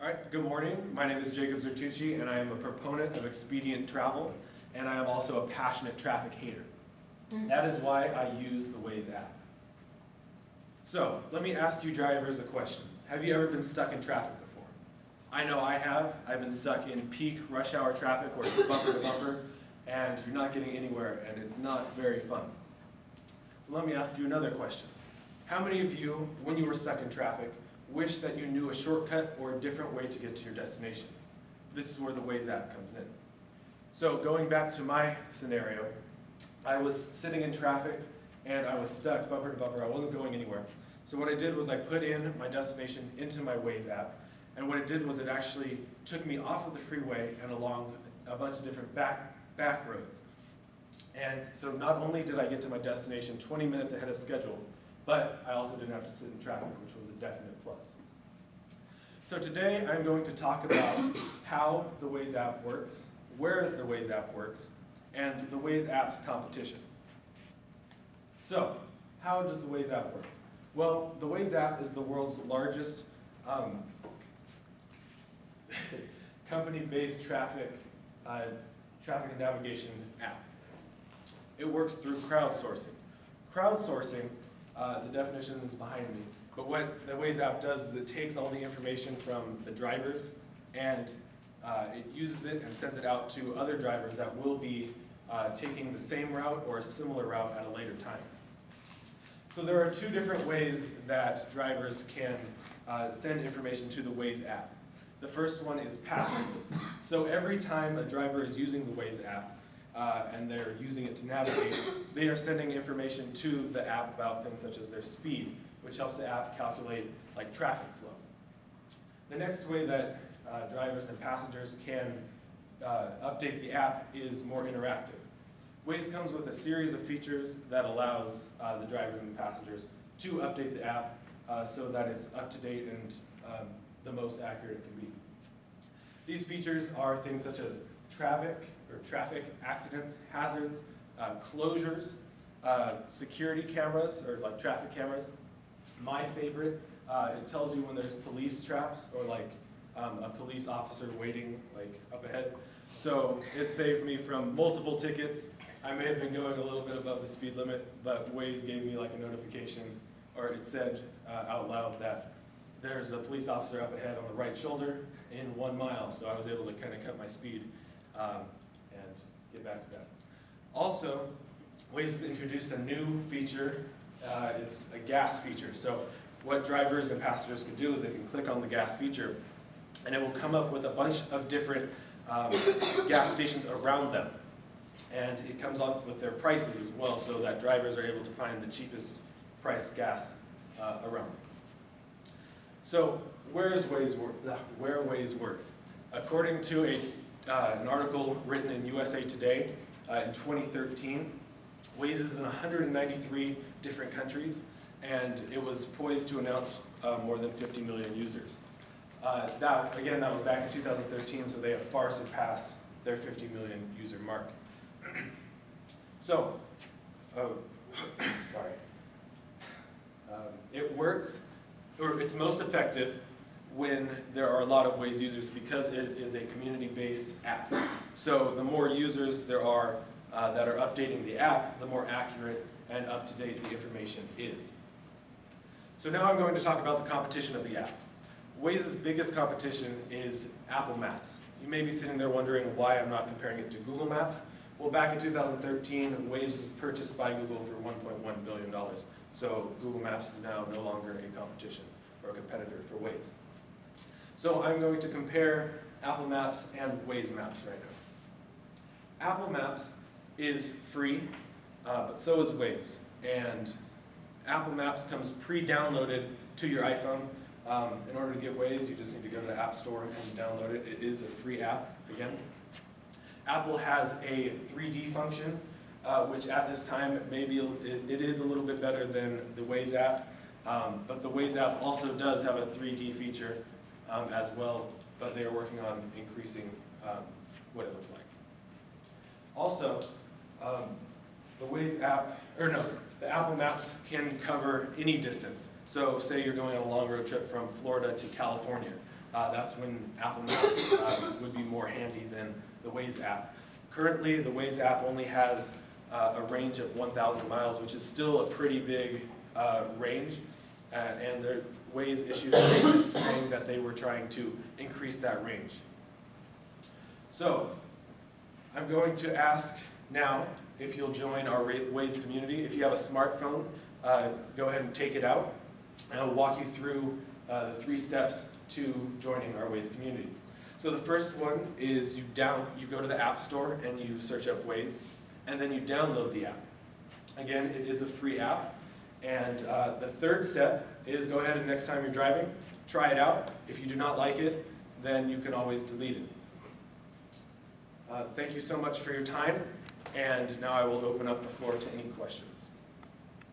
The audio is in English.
All right, good morning. My name is Jacob Zertucci, and I am a proponent of expedient travel, and I am also a passionate traffic hater. That is why I use the Waze app. So, let me ask you drivers a question. Have you ever been stuck in traffic before? I know I have. I've been stuck in peak rush hour traffic where it's bumper to bumper, and you're not getting anywhere, and it's not very fun. So let me ask you another question. How many of you, when you were stuck in traffic, wish that you knew a shortcut or a different way to get to your destination? This is where the Waze app comes in. So going back to my scenario, I was sitting in traffic and I was stuck bumper to bumper. I wasn't going anywhere. So what I did was I put in my destination into my Waze app, and what it did was it actually took me off of the freeway and along a bunch of different back roads. And so not only did I get to my destination 20 minutes ahead of schedule, but I also didn't have to sit in traffic, which was a definite plus. So today I'm going to talk about how the Waze app works, where the Waze app works, and the Waze app's competition. So, how does the Waze app work? Well, the Waze app is the world's largest company-based traffic and navigation app. It works through crowdsourcing. Crowdsourcing, the definition is behind me, but what the Waze app does is it takes all the information from the drivers and it uses it and sends it out to other drivers that will be taking the same route or a similar route at a later time. So there are two different ways that drivers can send information to the Waze app. The first one is passive. So every time a driver is using the Waze app, and they're using it to navigate, they are sending information to the app about things such as their speed, which helps the app calculate like traffic flow. The next way that drivers and passengers can update the app is more interactive. Waze comes with a series of features that allows the drivers and the passengers to update the app so that it's up to date and the most accurate it can be. These features are things such as traffic accidents, hazards, closures, security cameras, or like traffic cameras. My favorite, it tells you when there's police traps or like a police officer waiting like up ahead. So it saved me from multiple tickets. I may have been going a little bit above the speed limit, but Waze gave me like a notification, or it said out loud that there's a police officer up ahead on the right shoulder in 1 mile, so I was able to kind of cut my speed and get back to that. Also, Waze has introduced a new feature. It's a gas feature. So what drivers and passengers can do is they can click on the gas feature, and it will come up with a bunch of different gas stations around them. And it comes up with their prices as well, so that drivers are able to find the cheapest priced gas around them. So where Waze works? According to an article written in USA Today in 2013, Waze is in 193 different countries, and it was poised to announce more than 50 million users. That was back in 2013, so they have far surpassed their 50 million user mark. So, it works, or it's most effective when there are a lot of Waze users because it is a community-based app. So the more users there are that are updating the app, the more accurate and up-to-date the information is. So now I'm going to talk about the competition of the app. Waze's biggest competition is Apple Maps. You may be sitting there wondering why I'm not comparing it to Google Maps. Well, back in 2013, Waze was purchased by Google for $1.1 billion. So Google Maps is now no longer a competition or a competitor for Waze. So I'm going to compare Apple Maps and Waze Maps right now. Apple Maps is free, but so is Waze. And Apple Maps comes pre-downloaded to your iPhone. In order to get Waze, you just need to go to the App Store and download it. It is a free app, again. Apple has a 3D function, which at this time, maybe it is a little bit better than the Waze app. But the Waze app also does have a 3D feature as well, but they are working on increasing what it looks like. Also, the Apple Maps can cover any distance. So say you're going on a long road trip from Florida to California. that's when Apple Maps would be more handy than the Waze app. Currently, the Waze app only has a range of 1,000 miles, which is still a pretty big range, and the Waze issued a statement saying that they were trying to increase that range. So, I'm going to ask now if you'll join our Waze community. If you have a smartphone, go ahead and take it out, and I'll walk you through the 3 steps to joining our Waze community. So the first one is you go to the App Store and you search up Waze, and then you download the app. Again, it is a free app, and the third step is go ahead and next time you're driving, try it out. If you do not like it, then you can always delete it. Thank you so much for your time, and now I will open up the floor to any questions.